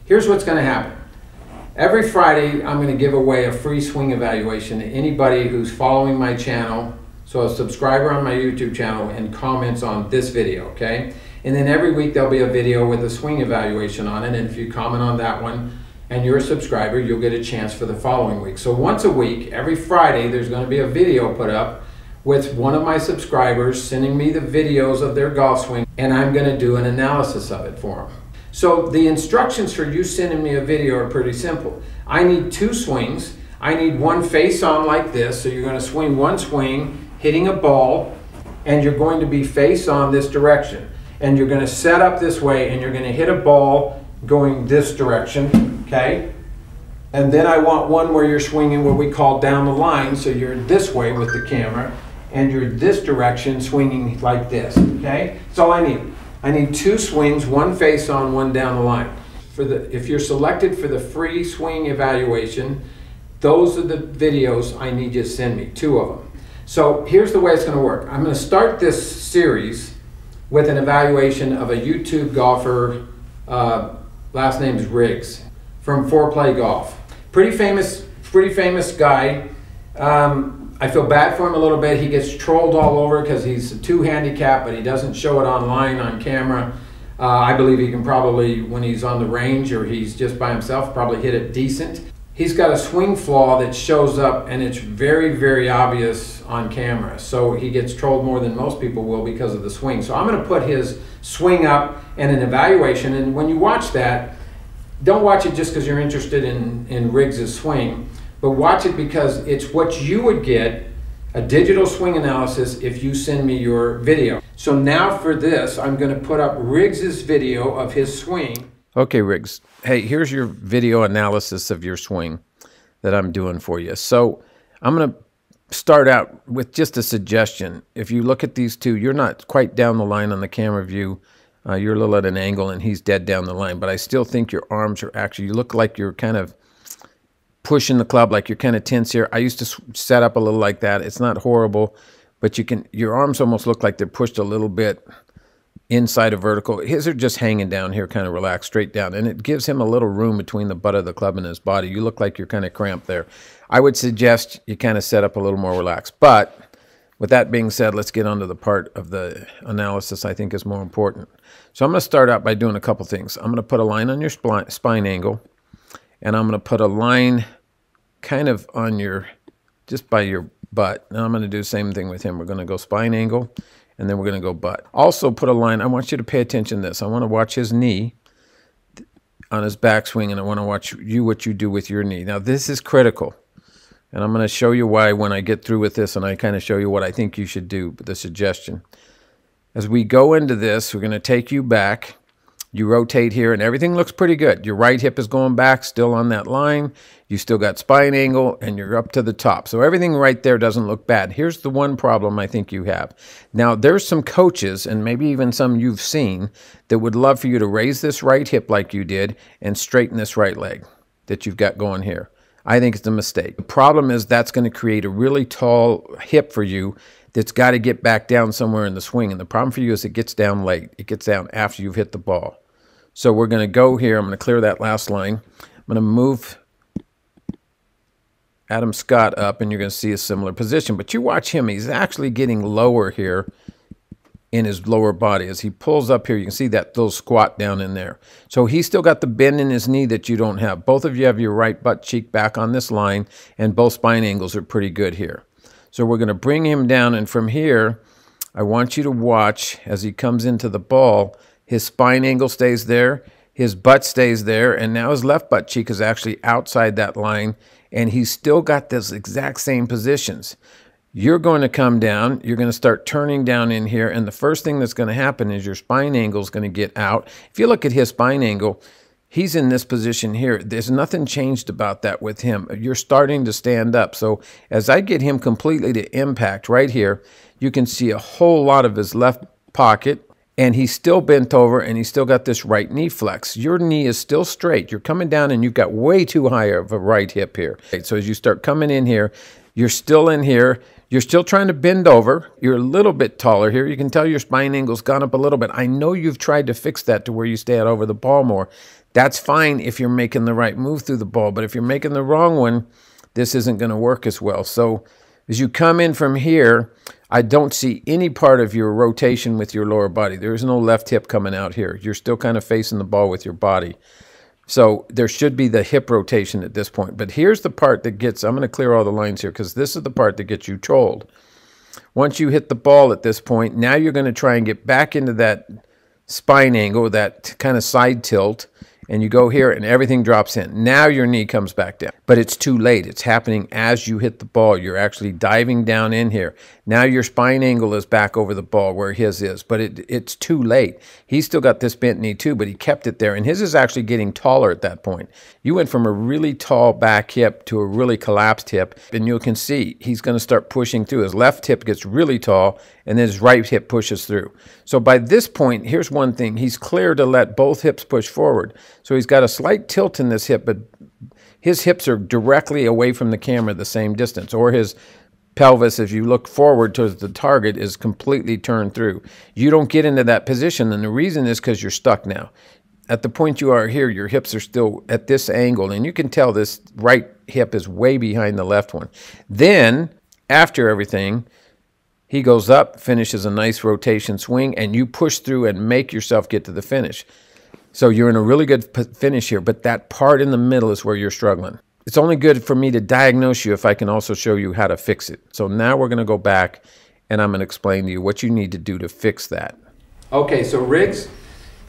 Here's what's going to happen. Every Friday, I'm going to give away a free swing evaluation to anybody who's following my channel, so a subscriber on my YouTube channel, and comments on this video, okay? And then every week there'll be a video with a swing evaluation on it, and if you comment on that one and you're a subscriber, you'll get a chance for the following week. So once a week, every Friday, there's going to be a video put up with one of my subscribers sending me the videos of their golf swing, and I'm going to do an analysis of it for them. So the instructions for you sending me a video are pretty simple. I need 2 swings. I need one face on like this. So you're going to swing one swing, hitting a ball, and you're going to be face on this direction. And you're going to set up this way, and you're going to hit a ball going this direction, okay? And then I want one where you're swinging what we call down the line. So you're this way with the camera, and you're this direction swinging like this, okay? That's all I need. I need 2 swings, one face on, one down the line. If you're selected for the free swing evaluation, those are the videos I need you to send me, 2 of them. So here's the way it's going to work. I'm going to start this series with an evaluation of a YouTube golfer, last name is Riggs, from 4Play Golf. Pretty famous guy. I feel bad for him a little bit. He gets trolled all over because he's a 2 handicap, but he doesn't show it online on camera. I believe he can probably, when he's on the range or he's just by himself, probably hit it decent. He's got a swing flaw that shows up, and it's very, very obvious on camera. So he gets trolled more than most people will because of the swing. So I'm going to put his swing up and an evaluation, and when you watch that, don't watch it just because you're interested in Riggs' swing. But watch it because it's what you would get, a digital swing analysis, if you send me your video. So now for this, I'm going to put up Riggs' video of his swing. Okay, Riggs. Hey, here's your video analysis of your swing that I'm doing for you. So I'm going to start out with just a suggestion. If you look at these 2, you're not quite down the line on the camera view. You're a little at an angle, and he's dead down the line. But I still think your arms are actually, you look like you're kind of pushing the club, like you're kind of tense here. I used to set up a little like that. It's not horrible, but your arms almost look like they're pushed a little bit inside a vertical. His are just hanging down here, kind of relaxed, straight down, and it gives him a little room between the butt of the club and his body. You look like you're kind of cramped there. I would suggest you kind of set up a little more relaxed. But with that being said, let's get on to the part of the analysis I think is more important. So I'm going to start out by doing a couple things. I'm going to put a line on your spine angle, and I'm going to put a line kind of on just by your butt. Now I'm going to do the same thing with him. We're going to go spine angle, and then we're going to go butt. Also put a line. I want you to pay attention to this. I want to watch his knee on his backswing, and I want to watch what you do with your knee. Now this is critical, and I'm going to show you why when I get through with this, and I kind of show you what I think you should do, the suggestion. As we go into this, we're going to take you back. You rotate here, and everything looks pretty good. Your right hip is going back, still on that line. You still got spine angle, and you're up to the top. So everything right there doesn't look bad. Here's the one problem I think you have. Now, there's some coaches, and maybe even some you've seen, that would love for you to raise this right hip like you did and straighten this right leg that you've got going here. I think it's a mistake. The problem is that's going to create a really tall hip for you that's got to get back down somewhere in the swing. And the problem for you is it gets down late. It gets down after you've hit the ball. So we're going to go here. I'm going to clear that last line. I'm going to move Adam Scott up, and you're going to see a similar position. But you watch him. He's actually getting lower here in his lower body. As he pulls up here, you can see that little squat down in there. So he's still got the bend in his knee that you don't have. Both of you have your right butt cheek back on this line, and both spine angles are pretty good here. So we're going to bring him down, and from here, I want you to watch as he comes into the ball. His spine angle stays there, his butt stays there, and now his left butt cheek is actually outside that line, and he's still got those exact same positions. You're going to come down, you're going to start turning down in here, and the first thing that's going to happen is your spine angle is going to get out. If you look at his spine angle, he's in this position here. There's nothing changed about that with him. You're starting to stand up. So as I get him completely to impact right here, you can see a whole lot of his left pocket, and he's still bent over, and he's still got this right knee flex. Your knee is still straight. You're coming down, and you've got way too high of a right hip here. So as you start coming in here, you're still in here. You're still trying to bend over. You're a little bit taller here. You can tell your spine angle's gone up a little bit. I know you've tried to fix that to where you stay out over the ball more. That's fine if you're making the right move through the ball, but if you're making the wrong one, this isn't going to work as well. So as you come in from here, I don't see any part of your rotation with your lower body. There is no left hip coming out here. You're still kind of facing the ball with your body. So there should be the hip rotation at this point. But here's the part that gets, I'm going to clear all the lines here because this is the part that gets you trolled. Once you hit the ball at this point, now you're going to try and get back into that spine angle, that kind of side tilt, and you go here and everything drops in. Now your knee comes back down, but it's too late. It's happening as you hit the ball. You're actually diving down in here. Now your spine angle is back over the ball where his is, but it's too late. He's still got this bent knee too, but he kept it there, and his is actually getting taller at that point. You went from a really tall back hip to a really collapsed hip, and you can see he's going to start pushing through. His left hip gets really tall, and then his right hip pushes through. So by this point, here's one thing. He's clear to let both hips push forward. So he's got a slight tilt in this hip, but his hips are directly away from the camera the same distance, or his pelvis, if you look forward towards the target, is completely turned through. You don't get into that position, and the reason is because you're stuck now. At the point you are here, your hips are still at this angle, and you can tell this right hip is way behind the left one. Then, after everything, he goes up, finishes a nice rotation swing, and you push through and make yourself get to the finish. So you're in a really good finish here, but that part in the middle is where you're struggling. It's only good for me to diagnose you if I can also show you how to fix it. So now we're going to go back, and I'm going to explain to you what you need to do to fix that. Okay, so Riggs,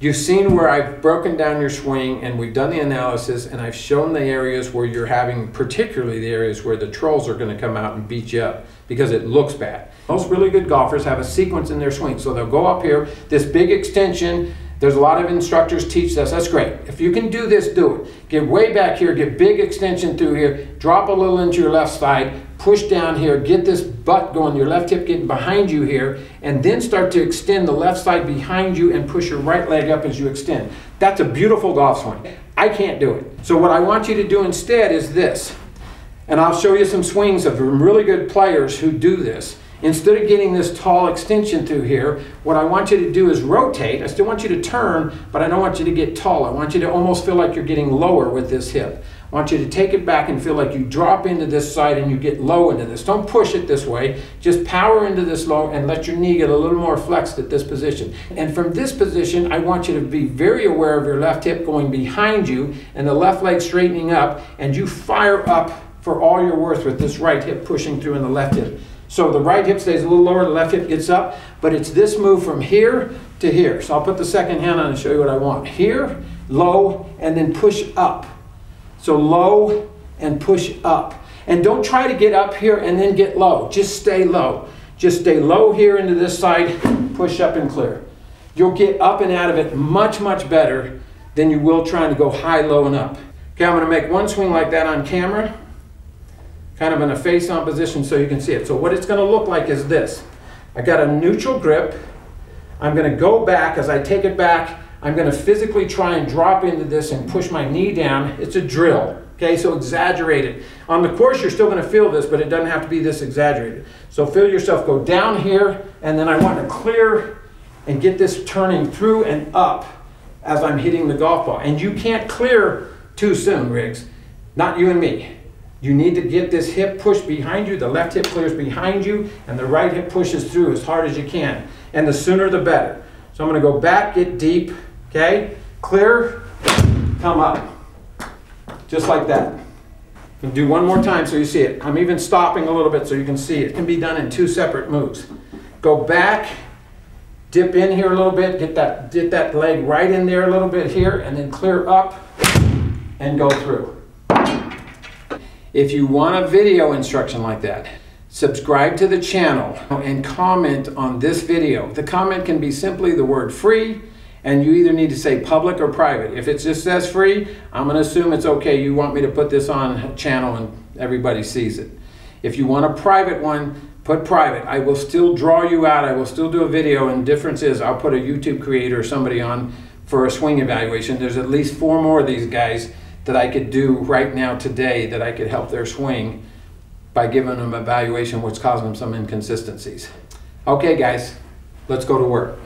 you've seen where I've broken down your swing, and we've done the analysis, and I've shown the areas where you're having, particularly the areas where the trolls are going to come out and beat you up because it looks bad. Most really good golfers have a sequence in their swing. So they'll go up here, this big extension. There's a lot of instructors teach this. That's great. If you can do this, do it. Get way back here, get big extension through here, drop a little into your left side, push down here, get this butt going, your left hip getting behind you here, and then start to extend the left side behind you and push your right leg up as you extend. That's a beautiful golf swing. I can't do it. So what I want you to do instead is this. And I'll show you some swings of really good players who do this. Instead of getting this tall extension through here, what I want you to do is rotate. I still want you to turn, but I don't want you to get tall. I want you to almost feel like you're getting lower with this hip. I want you to take it back and feel like you drop into this side and you get low into this. Don't push it this way. Just power into this low and let your knee get a little more flexed at this position. And from this position, I want you to be very aware of your left hip going behind you and the left leg straightening up, and you fire up for all you're worth with this right hip pushing through in the left hip. So the right hip stays a little lower, the left hip gets up, but it's this move from here to here. So I'll put the second hand on and show you what I want. Here, low, and then push up. So low and push up. And don't try to get up here and then get low. Just stay low. Just stay low here into this side, push up and clear. You'll get up and out of it much, much better than you will trying to go high, low, and up. Okay, I'm going to make one swing like that on camera, kind of in a face-on position so you can see it. So what it's going to look like is this. I got a neutral grip. I'm going to go back. As I take it back, I'm going to physically try and drop into this and push my knee down. It's a drill, okay, so exaggerate it. On the course, you're still going to feel this, but it doesn't have to be this exaggerated. So feel yourself go down here, and then I want to clear and get this turning through and up as I'm hitting the golf ball. And you can't clear too soon, Riggs. Not you and me. You need to get this hip pushed behind you. The left hip clears behind you, and the right hip pushes through as hard as you can. And the sooner the better. So I'm going to go back, get deep, okay? Clear, come up. Just like that. And do one more time so you see it. I'm even stopping a little bit so you can see it. It can be done in two separate moves. Go back, dip in here a little bit, get that leg right in there a little bit here, and then clear up and go through. If you want a video instruction like that, subscribe to the channel and comment on this video. The comment can be simply the word free, and you either need to say public or private. If it just says free, I'm going to assume it's okay. You want me to put this on a channel and everybody sees it. If you want a private one, put private. I will still draw you out. I will still do a video, and the difference is I'll put a YouTube creator or somebody on for a swing evaluation. There's at least 4 more of these guys that I could do right now today that I could help their swing by giving them an evaluation what's causing them some inconsistencies. Okay guys, let's go to work.